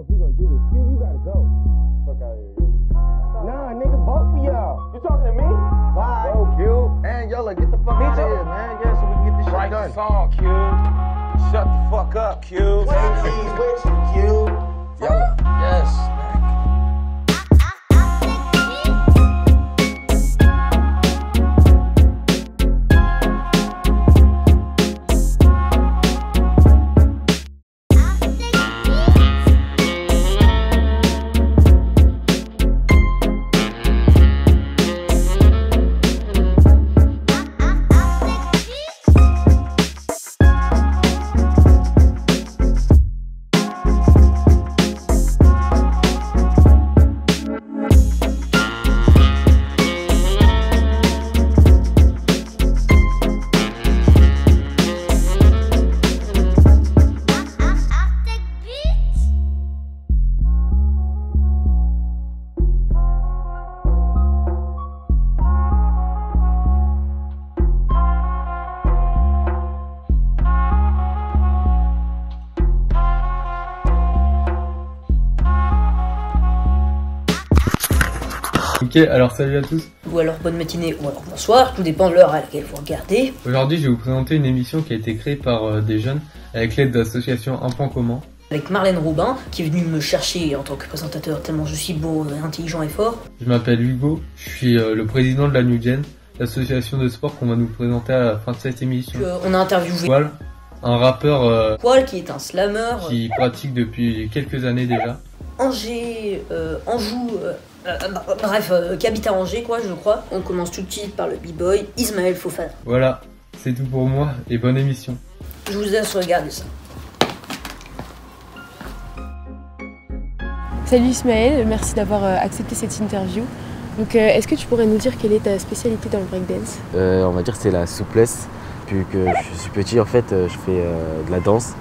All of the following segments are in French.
if we gonna do this. Q, you gotta go. Fuck out of here. Nah, nigga, both of y'all. You talking to me? Bye. Yo, Q. And Yola, get the fuck out of here, man. Yeah, so we can get this shit Write done. the song, Q. Shut the fuck up, Q. Please, with you, Q. Yola. Yes. Ok, alors salut à tous. Ou alors bonne matinée, ou alors bonsoir, tout dépend de l'heure à laquelle vous regardez. Aujourd'hui, je vais vous présenter une émission qui a été créée par des jeunes avec l'aide de l'association Un Point Commun. Avec Marlène Robin, qui est venue me chercher en tant que présentateur tellement je suis beau, intelligent et fort. Je m'appelle Hugo, je suis le président de la New Gen, l'association de sport qu'on va nous présenter à la fin de cette émission. On a interviewé Poil, un rappeur Poil, qui est un slammer. qui pratique depuis quelques années déjà. Angers, Anjou, bref, qui habite à Angers, quoi, je crois. On commence tout de suite par le b-boy Ismaël Fofana. Voilà, c'est tout pour moi et bonne émission. Je vous laisse regarder ça. Salut Ismaël, merci d'avoir accepté cette interview. Donc, est-ce que tu pourrais nous dire quelle est ta spécialité dans le breakdance? On va dire que c'est la souplesse. Depuis que je suis petit, en fait, je fais de la danse.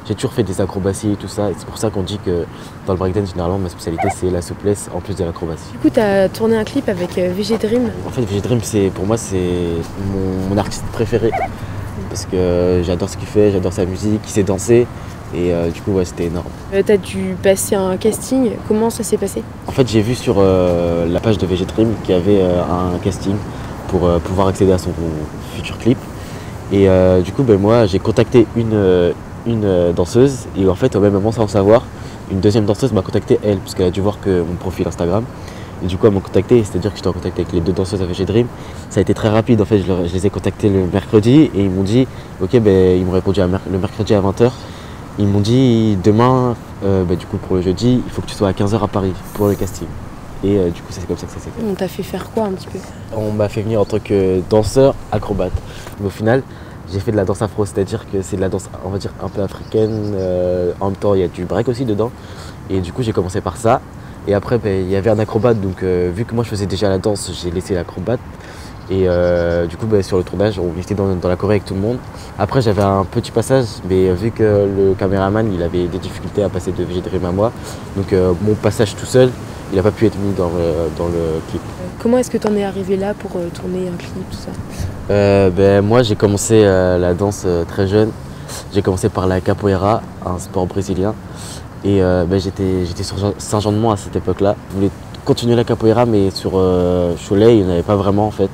J'ai toujours fait des acrobaties et tout ça. Et c'est pour ça qu'on dit que dans le breakdance, généralement, ma spécialité, c'est la souplesse en plus de l'acrobatie. Du coup, tu as tourné un clip avec VG Dream. En fait, VG Dream, pour moi, c'est mon artiste préféré. Parce que j'adore ce qu'il fait, j'adore sa musique, il sait danser. Et du coup, ouais, c'était énorme. Tu as dû passer un casting. Comment ça s'est passé? En fait, j'ai vu sur la page de VG Dream qu'il y avait un casting pour pouvoir accéder à son futur clip. Et du coup, moi, j'ai contacté une danseuse et en fait, au même moment, sans le savoir, une deuxième danseuse m'a contacté elle, parce qu'elle a dû voir que mon profil Instagram. Et du coup, elle m'a contacté, c'est-à-dire que j'étais en contact avec les deux danseuses à VG Dream. Ça a été très rapide, en fait, je les ai contactés le mercredi et ils m'ont dit, ok, ils m'ont répondu le mercredi à 20h. Ils m'ont dit, demain, du coup, pour le jeudi, il faut que tu sois à 15h à Paris pour le casting. Et du coup, c'est comme ça que ça s'est fait. On t'a fait faire quoi un petit peu? On m'a fait venir en tant que danseur acrobate. Mais au final, j'ai fait de la danse afro, c'est-à-dire que c'est de la danse, on va dire, un peu africaine. En même temps, il y a du break aussi dedans. Et du coup, j'ai commencé par ça. Et après, il y avait un acrobate. Donc, vu que moi, je faisais déjà la danse, j'ai laissé l'acrobate. Et du coup, sur le tournage, on était dans la Corée avec tout le monde. Après, j'avais un petit passage, mais vu que le caméraman, il avait des difficultés à passer de VG Dream à moi. Donc, mon passage tout seul, il n'a pas pu être mis dans le clip. Comment est-ce que tu en es arrivé là pour tourner un clip, tout ça? Moi, j'ai commencé la danse très jeune. J'ai commencé par la capoeira, un sport brésilien. Et j'étais sur Saint-Jean-de-Mont à cette époque-là. Je voulais continuer la capoeira, mais sur Cholet, il n'y en avait pas vraiment en fait.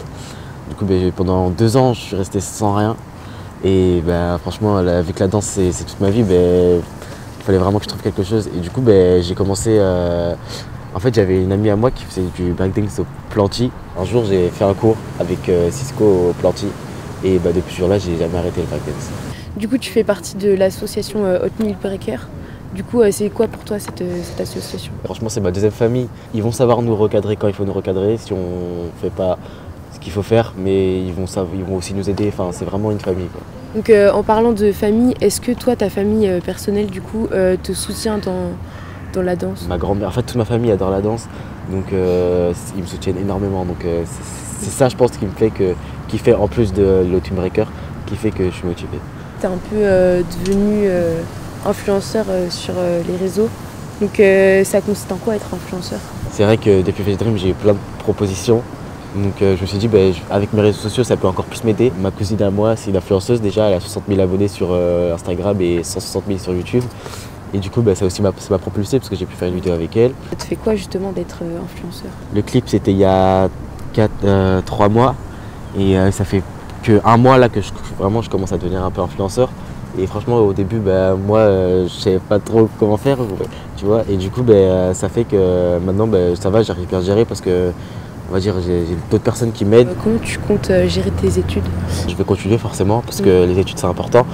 Du coup, pendant 2 ans, je suis resté sans rien. Et franchement, vu que la danse, c'est toute ma vie, il fallait vraiment que je trouve quelque chose. Et du coup, j'ai commencé... En fait, j'avais une amie à moi qui faisait du breakdance au Planty. Un jour, j'ai fait un cours avec Cisco au Planty. Et depuis ce jour-là, j'ai jamais arrêté le breakdance. Du coup, tu fais partie de l'association Hot Meal Breaker. Du coup, c'est quoi pour toi cette association? Franchement, c'est ma deuxième famille. Ils vont savoir nous recadrer quand il faut nous recadrer, si on ne fait pas ce qu'il faut faire, mais ils vont aussi nous aider. Enfin, c'est vraiment une famille, quoi. Donc, en parlant de famille, est-ce que toi, ta famille personnelle, du coup, te soutient dans la danse? Ma grand-mère, en fait, toute ma famille adore la danse, donc ils me soutiennent énormément. Donc, c'est ça, je pense, qui fait, en plus de l'Hot Meal Breaker, qui fait que je suis motivé. Tu es un peu devenu influenceur sur les réseaux. Donc ça consiste en quoi être influenceur? C'est vrai que depuis VG Dream, j'ai eu plein de propositions. Donc je me suis dit, avec mes réseaux sociaux, ça peut encore plus m'aider. Ma cousine à moi, c'est une influenceuse déjà, elle a 60 000 abonnés sur Instagram et 160 000 sur YouTube. Et du coup, bah, ça m'a propulsé parce que j'ai pu faire une vidéo avec elle. Ça te fait quoi justement d'être influenceur? Le clip, c'était il y a 3 mois. Et ça fait que 1 mois là que vraiment je commence à devenir un peu influenceur. Et franchement, au début, bah, moi, je savais pas trop comment faire, tu vois. Et du coup, bah, ça fait que maintenant, bah, ça va, j'arrive bien à gérer parce que, on va dire, j'ai d'autres personnes qui m'aident. Comment tu comptes gérer tes études? Je vais continuer forcément parce que les études, c'est important.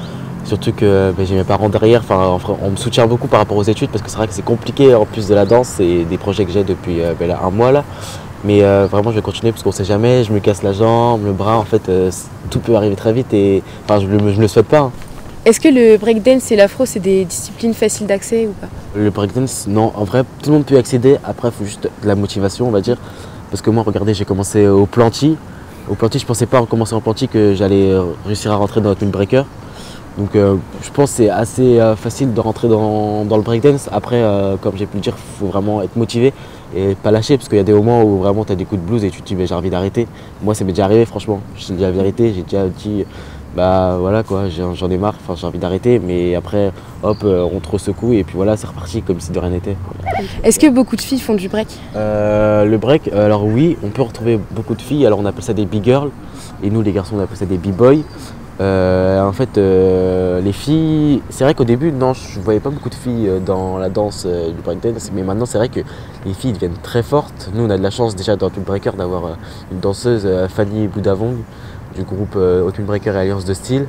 Surtout que bah, j'ai mes parents derrière, enfin, on me soutient beaucoup par rapport aux études parce que c'est vrai que c'est compliqué en plus de la danse et des projets que j'ai depuis là, 1 mois là. Mais vraiment je vais continuer parce qu'on sait jamais, je me casse la jambe, le bras, en fait tout peut arriver très vite et enfin je me le souhaite pas. Hein. Est-ce que le breakdance et l'afro c'est des disciplines faciles d'accès ou pas? Le breakdance, non, en vrai tout le monde peut y accéder, après il faut juste de la motivation on va dire. Parce que moi regardez, j'ai commencé au planti. Au planti, je pensais pas en commençant au planti que j'allais réussir à rentrer dans le breaker. Donc je pense que c'est assez facile de rentrer dans le breakdance. Après, comme j'ai pu le dire, il faut vraiment être motivé et pas lâcher parce qu'il y a des moments où vraiment tu as des coups de blues et tu te dis bah, j'ai envie d'arrêter. Moi ça m'est déjà arrivé franchement, je te dis la vérité, j'ai déjà dit bah voilà quoi, j'en ai marre, j'ai envie d'arrêter. Mais après hop, on te resecoue et puis voilà c'est reparti comme si de rien n'était. Est-ce que beaucoup de filles font du break? Le break, alors oui, on peut retrouver beaucoup de filles, alors on appelle ça des big girls et nous les garçons on appelle ça des b-boys. En fait, les filles, c'est vrai qu'au début, non, je voyais pas beaucoup de filles dans la danse du breakdance, mais maintenant c'est vrai que les filles deviennent très fortes. Nous, on a de la chance déjà dans Hot Wheels Breaker d'avoir une danseuse, Fanny Boudavong, du groupe Hot Wheels Breaker et Alliance de Style.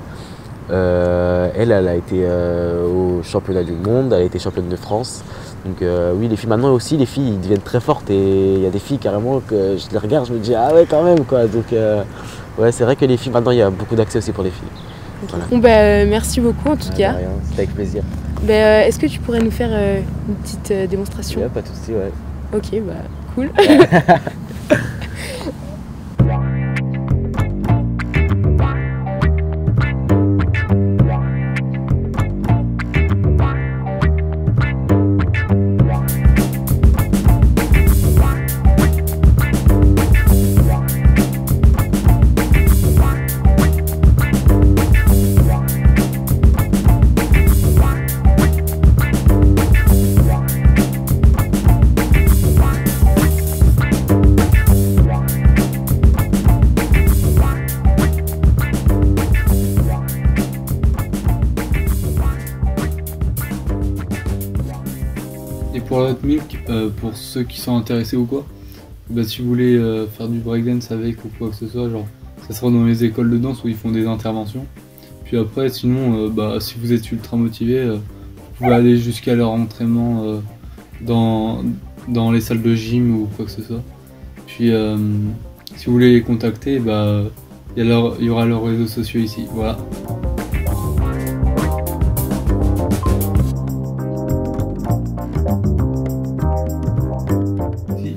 Elle a été au championnat du monde, elle a été championne de France. Donc oui, les filles maintenant aussi, les filles deviennent très fortes et il y a des filles carrément que je les regarde, je me dis ah ouais quand même quoi. Donc ouais, c'est vrai que les filles maintenant il y a beaucoup d'accès aussi pour les filles. Okay. Voilà. Bon bah merci beaucoup en tout cas. C'était avec plaisir. Bah, est-ce que tu pourrais nous faire une petite démonstration? Ouais, pas de soucis, ouais. Ok, bah cool. Et pour la Milk, pour ceux qui sont intéressés ou quoi, bah, si vous voulez faire du breakdance avec ou quoi que ce soit, genre ça sera dans les écoles de danse où ils font des interventions. Puis après, sinon, bah, si vous êtes ultra motivé, vous pouvez aller jusqu'à leur entraînement dans les salles de gym ou quoi que ce soit. Puis si vous voulez les contacter, bah, il y aura leurs réseaux sociaux ici. Voilà.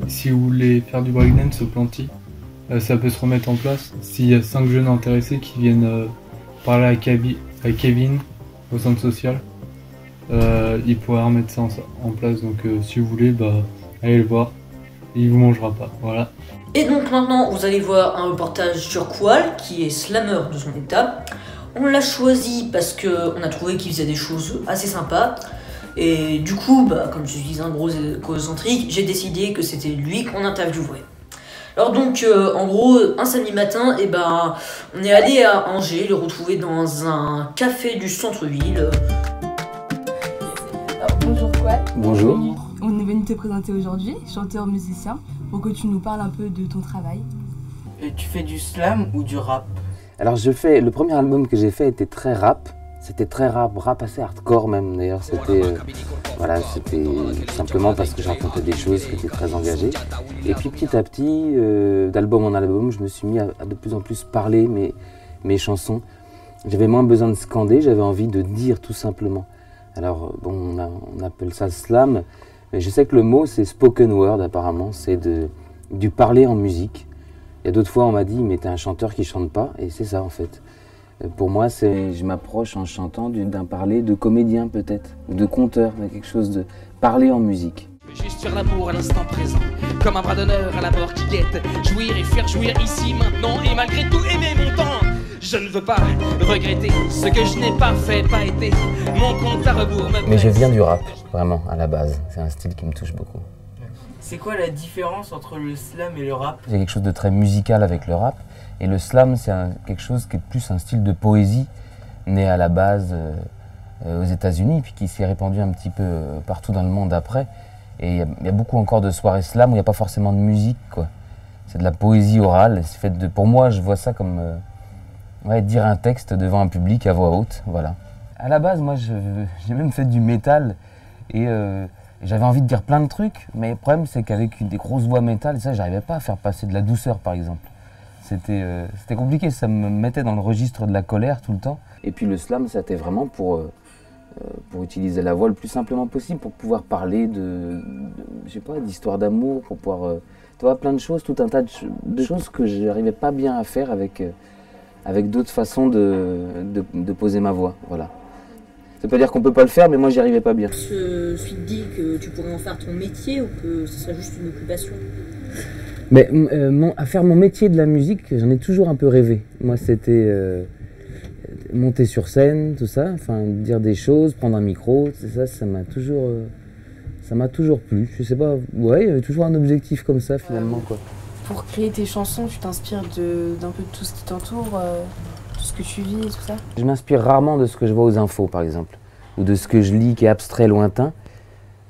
Si vous voulez faire du breakdance au Planty, ça peut se remettre en place. S'il y a 5 jeunes intéressés qui viennent parler à Kevin au centre social, il pourra remettre ça en place. Donc si vous voulez, bah, allez le voir. Il vous mangera pas. Voilà. Et donc maintenant, vous allez voir un reportage sur Qual, qui est slammer de son état. On l'a choisi parce qu'on a trouvé qu'il faisait des choses assez sympas. Et du coup, bah, comme je suis un gros égocentrique, j'ai décidé que c'était lui qu'on interviewerait. Alors donc, en gros, un samedi matin, et ben, on est allé à Angers, le retrouver dans un café du centre-ville. Bonjour Qual. Bonjour. On est venu te présenter aujourd'hui, chanteur-musicien, pour que tu nous parles un peu de ton travail. Et tu fais du slam ou du rap? Alors le premier album que j'ai fait était très rap. C'était très rap assez hardcore même d'ailleurs. C'était voilà, c'était simplement parce que je racontais des choses qui étaient très engagées. Et puis petit à petit, d'album en album, je me suis mis à de plus en plus parler mes chansons. J'avais moins besoin de scander, j'avais envie de dire tout simplement. Alors bon, on appelle ça slam, mais je sais que le mot c'est spoken word apparemment, c'est du parler en musique. Il y a d'autres fois on m'a dit mais t'es un chanteur qui chante pas, et c'est ça en fait. Pour moi, je m'approche en chantant d'un parler de comédien peut-être, ou de conteur, de quelque chose de parler en musique. Juste sur l'amour à l'instant présent, comme un bras d'honneur à la mort qui guette. Jouir et faire jouir ici, maintenant, et malgré tout aimer mon temps. Je ne veux pas regretter ce que je n'ai pas fait, pas été. Mon compte à rebours me... Mais je viens du rap, vraiment, à la base. C'est un style qui me touche beaucoup. C'est quoi la différence entre le slam et le rap? Il y a quelque chose de très musical avec le rap. Et le slam, c'est quelque chose qui est plus un style de poésie, né à la base aux États-Unis, puis qui s'est répandu un petit peu partout dans le monde après. Et il y a beaucoup encore de soirées slam où il n'y a pas forcément de musique, quoi. C'est de la poésie orale. C'est fait de, pour moi, je vois ça comme dire un texte devant un public à voix haute, voilà. À la base, moi, j'ai même fait du métal et j'avais envie de dire plein de trucs, mais le problème, c'est qu'avec des grosses voix métal, ça, j'arrivais pas à faire passer de la douceur, par exemple. C'était compliqué, ça me mettait dans le registre de la colère tout le temps. Et puis le slam, c'était vraiment pour utiliser la voix le plus simplement possible, pour pouvoir parler je sais pas, d'histoire d'amour, pour pouvoir, tu vois, plein de choses, tout un tas de choses que je n'arrivais pas bien à faire avec d'autres façons de poser ma voix, voilà. Ça veut pas dire qu'on peut pas le faire, mais moi j'y arrivais pas bien. Je suis dit que tu pourrais en faire ton métier ou que ce serait juste une occupation? Mais à faire mon métier de la musique, j'en ai toujours un peu rêvé. Moi, c'était monter sur scène, tout ça, enfin dire des choses, prendre un micro, ça m'a toujours plu. Je sais pas, ouais, il y avait toujours un objectif comme ça finalement, quoi. Pour créer tes chansons, tu t'inspires d'un peu de tout ce qui t'entoure, tout ce que tu vis et tout ça? Je m'inspire rarement de ce que je vois aux infos, par exemple, ou de ce que je lis qui est abstrait, lointain.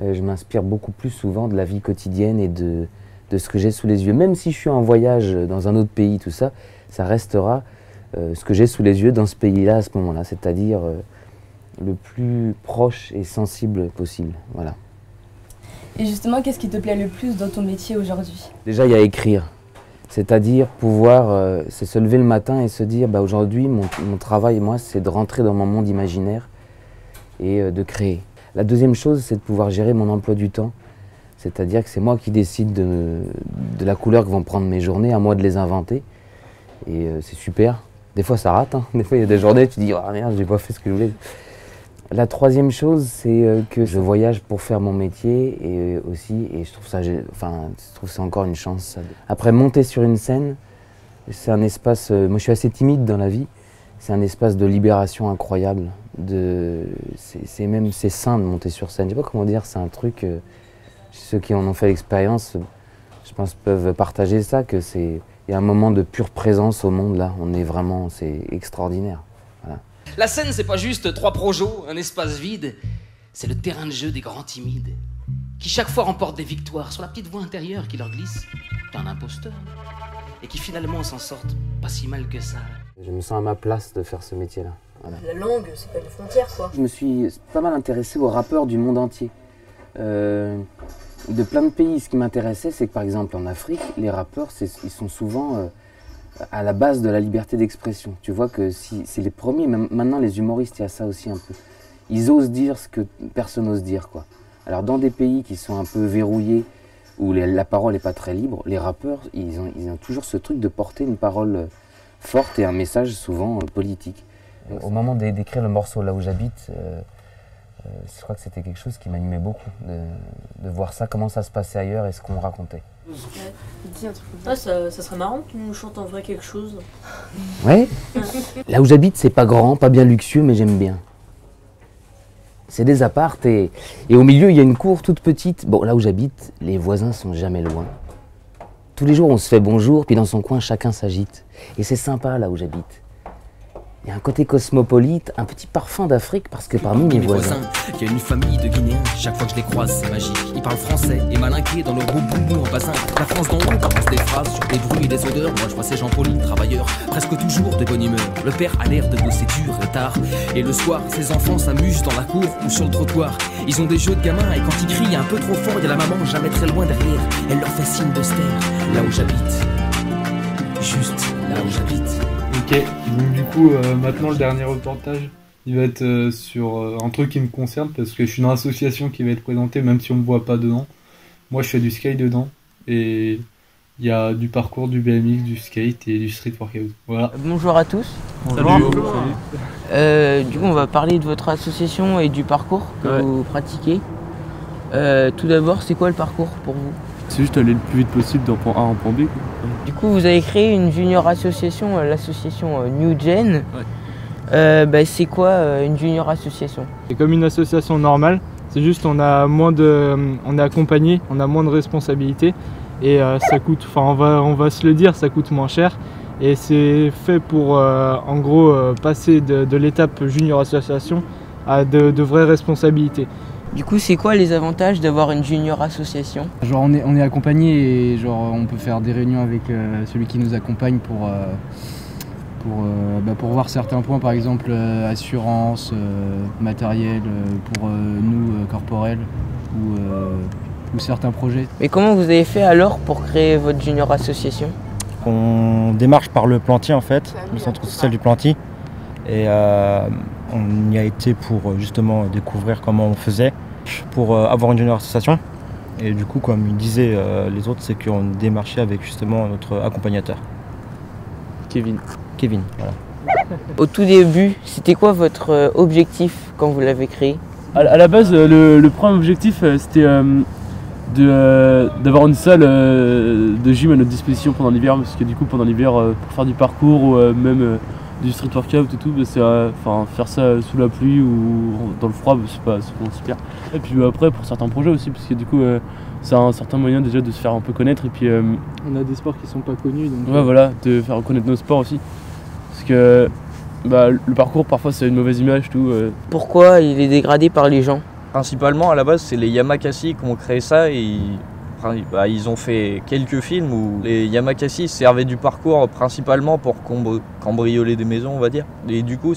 Je m'inspire beaucoup plus souvent de la vie quotidienne et de ce que j'ai sous les yeux. Même si je suis en voyage dans un autre pays, tout ça, ça restera ce que j'ai sous les yeux dans ce pays-là à ce moment-là, c'est-à-dire le plus proche et sensible possible, voilà. Et justement, qu'est-ce qui te plaît le plus dans ton métier aujourd'hui? Déjà, il y a écrire, c'est-à-dire pouvoir c'est se lever le matin et se dire bah, aujourd'hui, mon travail, moi, c'est de rentrer dans mon monde imaginaire et de créer. La deuxième chose, c'est de pouvoir gérer mon emploi du temps. C'est-à-dire que c'est moi qui décide de la couleur que vont prendre mes journées, à moi de les inventer. Et c'est super. Des fois ça rate, hein. Des fois il y a des journées tu dis « Ah merde, j'ai pas fait ce que je voulais ». La troisième chose, c'est que je voyage pour faire mon métier et aussi, et je trouve que c'est encore une chance. Ça. Après, monter sur une scène, c'est un espace, moi je suis assez timide dans la vie, c'est un espace de libération incroyable. C'est sain de monter sur scène, je sais pas comment dire, c'est un truc... Ceux qui en ont fait l'expérience, je pense, peuvent partager ça, que il y a un moment de pure présence au monde là. On est vraiment, c'est extraordinaire. Voilà. La scène, c'est pas juste 3 projos, un espace vide. C'est le terrain de jeu des grands timides, qui chaque fois remportent des victoires sur la petite voie intérieure qui leur glisse d'un imposteur, et qui finalement s'en sortent pas si mal que ça. Je me sens à ma place de faire ce métier-là. Voilà. La langue, c'est pas une frontière, quoi. Je me suis pas mal intéressé aux rappeurs du monde entier. De plein de pays, ce qui m'intéressait, c'est que par exemple en Afrique, les rappeurs, ils sont souvent à la base de la liberté d'expression. Tu vois que c'est les premiers, même maintenant les humoristes, il y a ça aussi un peu. Ils osent dire ce que personne n'ose dire, quoi. Alors dans des pays qui sont un peu verrouillés, où la parole n'est pas très libre, les rappeurs, ils ont toujours ce truc de porter une parole forte et un message souvent politique. Au moment d'écrire le morceau Là où j'habite, je crois que c'était quelque chose qui m'animait beaucoup, de voir ça, comment ça se passait ailleurs et ce qu'on racontait. Ah, ça serait marrant que tu nous chantes en vrai quelque chose. Ouais. Là où j'habite, c'est pas grand, pas bien luxueux, mais j'aime bien. C'est des appartes et au milieu, il y a une cour toute petite. Bon, là où j'habite, les voisins sont jamais loin. Tous les jours, on se fait bonjour, puis dans son coin, chacun s'agite. Et c'est sympa là où j'habite. Il y a un côté cosmopolite, un petit parfum d'Afrique, parce que parmi mes voisins... Il y a une famille de Guinéens, chaque fois que je les croise, c'est magique. Ils parlent français et malinqués dans leur gros boubou en bassin. La France d'en haut balance des phrases sur des bruits et des odeurs. Moi je vois ces gens polis, travailleurs, presque toujours de bonne humeur. Le père a l'air de bosser dur et tard. Et le soir, ses enfants s'amusent dans la cour ou sur le trottoir. Ils ont des jeux de gamins et quand ils crient un peu trop fort, il y a la maman jamais très loin derrière. Elle leur fait signe de se taire, là où j'habite. Juste là où j'habite. Ok, donc du coup, maintenant le dernier reportage, il va être sur un truc qui me concerne parce que je suis dans l'association qui va être présentée, même si on me voit pas dedans. Moi, je fais du skate dedans et il y a du parcours, du BMX, du skate et du street workout. Voilà. Bonjour à tous. Bonjour. Salut. Du coup, on va parler de votre association et du parcours que vous pratiquez. Tout d'abord, c'est quoi le parcours pour vous ? C'est juste aller le plus vite possible d'un point A à un point B. Quoi. Du coup, vous avez créé une junior association, l'association New Gen. Ouais. C'est quoi une junior association? C'est comme une association normale, c'est juste on est accompagné, on a moins de responsabilités et ça coûte, on va se le dire, ça coûte moins cher. Et c'est fait pour, en gros, passer de l'étape junior association à de vraies responsabilités. Du coup, c'est quoi les avantages d'avoir une junior association? Genre on est accompagné et genre on peut faire des réunions avec celui qui nous accompagne pour voir certains points, par exemple assurance, matériel, pour nous corporel ou certains projets. Mais comment vous avez fait alors pour créer votre junior association? On démarche par le Planty en fait, le centre social du Planty. Et on y a été pour justement découvrir comment on faisait pour avoir une junior association. Et du coup, comme ils disaient les autres, c'est qu'on démarchait avec justement notre accompagnateur. Kevin, voilà. Au tout début, c'était quoi votre objectif quand vous l'avez créé? À la base, le premier objectif, c'était d'avoir une salle de gym à notre disposition pendant l'hiver, parce que du coup pendant l'hiver pour faire du parcours ou même du street workout et tout, faire ça sous la pluie ou dans le froid, c'est pas souvent super. Et puis après pour certains projets aussi, parce que du coup c'est un certain moyen déjà de se faire un peu connaître et puis on a des sports qui sont pas connus, donc ouais, voilà, de faire connaître nos sports aussi, parce que le parcours parfois c'est une mauvaise image tout. Pourquoi il est dégradé par les gens? Principalement, à la base, c'est les Yamakasi qui ont créé ça et ils ont fait quelques films où les Yamakasi servaient du parcours principalement pour cambrioler des maisons, on va dire. Et du coup,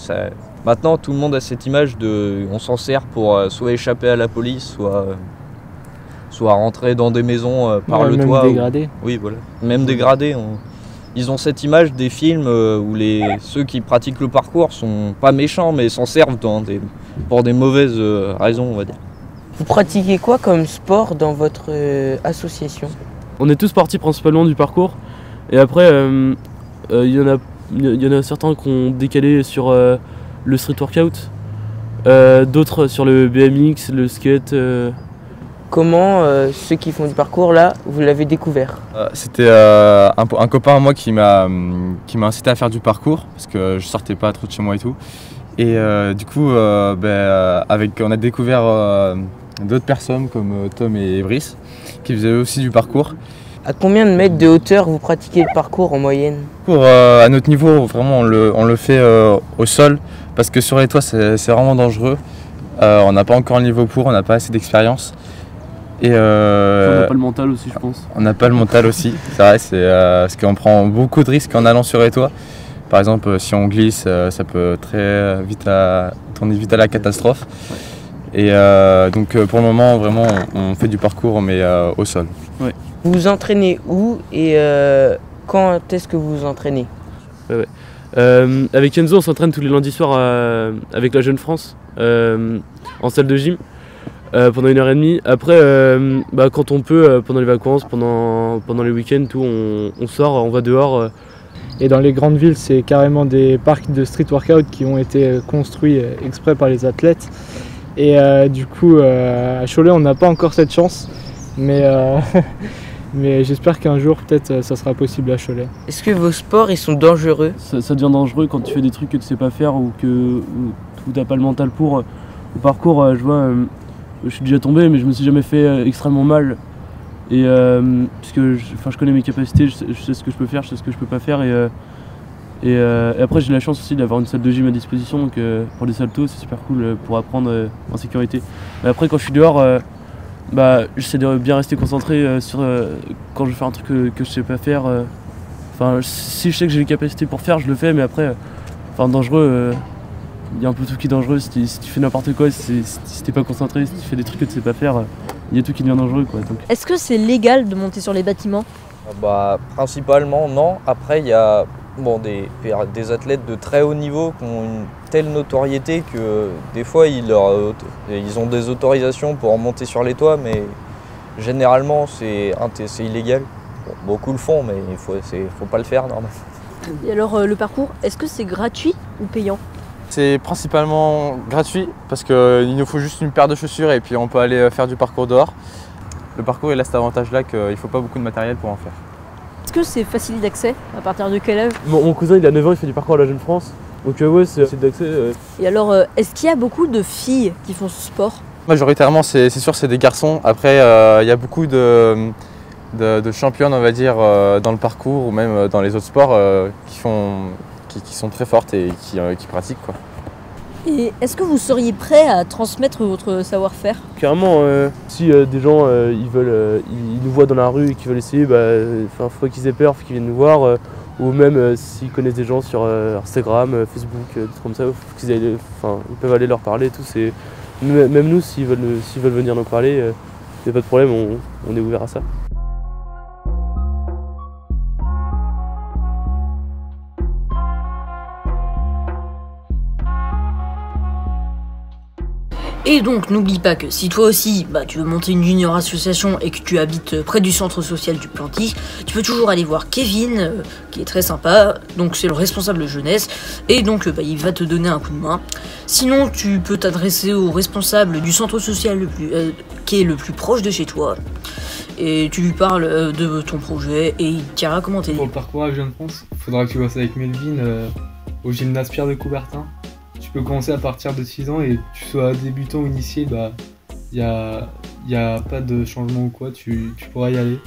maintenant, tout le monde a cette image de... On s'en sert pour soit échapper à la police, soit rentrer dans des maisons par le toit. Même dégradé. Oui, voilà. Même dégradé. Ils ont cette image des films où ceux qui pratiquent le parcours sont pas méchants, mais s'en servent pour des mauvaises raisons, on va dire. Vous pratiquez quoi comme sport dans votre association? On est tous partis principalement du parcours, et après il y en a certains qui ont décalé sur le street workout, d'autres sur le BMX, le skate. Comment ceux qui font du parcours là, vous l'avez découvert? C'était un copain à moi qui m'a incité à faire du parcours parce que je sortais pas trop de chez moi et tout. Et du coup, on a découvert d'autres personnes comme Tom et Brice qui faisaient aussi du parcours. À combien de mètres de hauteur vous pratiquez le parcours en moyenne? À notre niveau, vraiment, on le fait au sol parce que sur les toits, c'est vraiment dangereux. On n'a pas encore le niveau pour, on n'a pas assez d'expérience. Et on n'a pas le mental aussi, je pense. On n'a pas le mental aussi, c'est vrai, parce qu'on prend beaucoup de risques en allant sur les toits. Par exemple, si on glisse, ça peut très vite tourner vite à la catastrophe. Ouais. Et donc pour le moment, vraiment, on fait du parcours, mais au sol. Ouais. Vous vous entraînez où et quand est-ce que vous vous entraînez? Avec Enzo, on s'entraîne tous les lundis soirs avec la Jeune France en salle de gym. Pendant 1h30. Après, quand on peut, pendant les vacances, pendant les week-ends, tout, on sort, on va dehors. Et dans les grandes villes, c'est carrément des parcs de street workout qui ont été construits exprès par les athlètes. Et du coup, à Cholet, on n'a pas encore cette chance, mais j'espère qu'un jour, peut-être, ça sera possible à Cholet. Est-ce que vos sports, ils sont dangereux? Ça devient dangereux quand tu fais des trucs que tu sais pas faire ou que t'as pas le mental pour. Au parcours, je vois... Je suis déjà tombé, mais je me suis jamais fait extrêmement mal. Et puisque je connais mes capacités, je sais ce que je peux faire, je sais ce que je peux pas faire. Et après, j'ai la chance aussi d'avoir une salle de gym à disposition. Donc pour les saltos, c'est super cool pour apprendre en sécurité. Mais après, quand je suis dehors, j'essaie de bien rester concentré sur quand je fais un truc que je sais pas faire. Si je sais que j'ai les capacités pour faire, je le fais. Mais après, dangereux. Il y a un peu tout qui est dangereux, si tu fais n'importe quoi, si t'es pas concentré, si tu fais des trucs que tu sais pas faire, il y a tout qui devient dangereux, quoi. Donc. Est-ce que c'est légal de monter sur les bâtiments? Principalement non. Après il y a des athlètes de très haut niveau qui ont une telle notoriété que des fois ils ont des autorisations pour monter sur les toits, mais généralement c'est illégal. Beaucoup le font, mais faut pas le faire normalement. Et alors le parcours, est-ce que c'est gratuit ou payant? C'est principalement gratuit parce qu'il nous faut juste une paire de chaussures et puis on peut aller faire du parcours dehors. le parcours il a cet avantage-là qu'il ne faut pas beaucoup de matériel pour en faire. Est-ce que c'est facile d'accès? À partir de quel âge? Mon cousin il a 9 ans, il fait du parcours à la Jeune France. Donc ouais, c'est facile d'accès. Et alors, est-ce qu'il y a beaucoup de filles qui font ce sport? Majoritairement, c'est sûr, c'est des garçons. Après, il y a beaucoup de championnes, on va dire, dans le parcours ou même dans les autres sports qui sont très fortes et qui pratiquent, quoi. Et est-ce que vous seriez prêt à transmettre votre savoir-faire? Carrément, si des gens ils nous voient dans la rue et qu'ils veulent essayer, faut qu'ils aient peur, faut qu'ils viennent nous voir. Ou même s'ils connaissent des gens sur Instagram, Facebook, des trucs comme ça, ils peuvent aller leur parler et tout. Même nous, s'ils veulent venir nous parler, il n'y a pas de problème, on est ouvert à ça. Et donc n'oublie pas que si toi aussi tu veux monter une junior association et que tu habites près du centre social du Planty, tu peux toujours aller voir Kevin qui est très sympa, donc c'est le responsable jeunesse et donc il va te donner un coup de main. Sinon tu peux t'adresser au responsable du centre social qui est le plus proche de chez toi et tu lui parles de ton projet et il te dira comment t'aider. Pour le parcours à Jeune France, il faudra que tu bosses avec Melvin au gymnase Pierre de Coubertin. Tu peux commencer à partir de 6 ans et que tu sois débutant ou initié, y a pas de changement ou quoi, tu pourras y aller.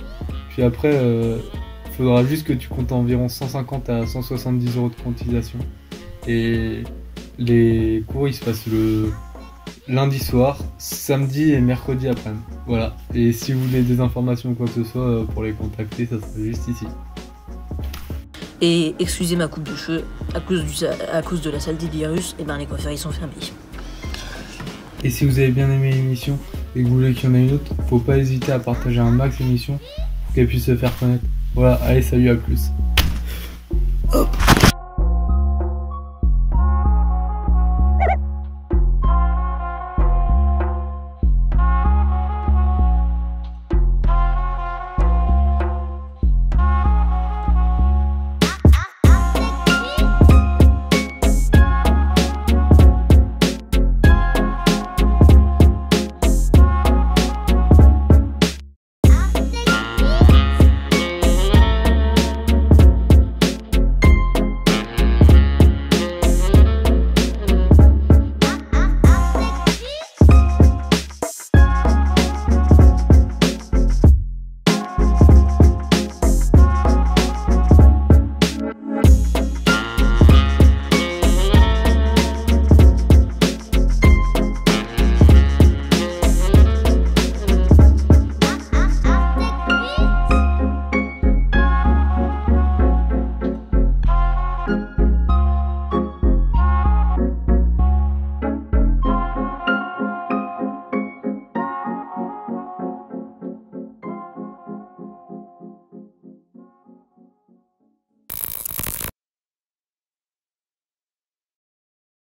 Puis après, il faudra juste que tu comptes environ 150 à 170 € de cotisation. Et les cours ils se passent le lundi soir, samedi et mercredi après-midi. Voilà. Et si vous voulez des informations ou quoi que ce soit, pour les contacter, ça sera juste ici. Et excusez ma coupe de cheveux, à cause de la saleté du virus, les coiffeurs ils sont fermés. Et si vous avez bien aimé l'émission et que vous voulez qu'il y en ait une autre, faut pas hésiter à partager un max l'émission pour qu'elle puisse se faire connaître. Voilà, allez salut, à plus.